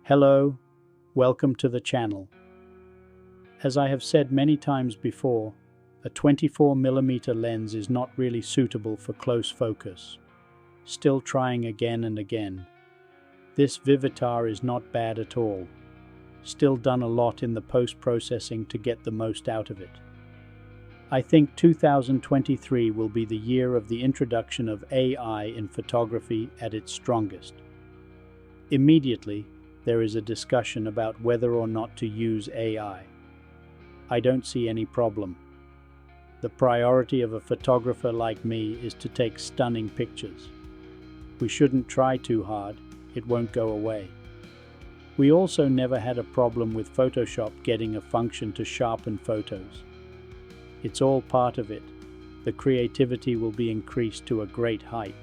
Hello, welcome to the channel. As I have said many times before, a 24mm lens is not really suitable for close focus. Still trying again and again. This Vivitar is not bad at all. Still done a lot in the post-processing to get the most out of it. I think 2023 will be the year of the introduction of AI in photography at its strongest. Immediately, there is a discussion about whether or not to use AI. I don't see any problem. The priority of a photographer like me is to take stunning pictures. We shouldn't try too hard, it won't go away. We also never had a problem with Photoshop getting a function to sharpen photos. It's all part of it. The creativity will be increased to a great height.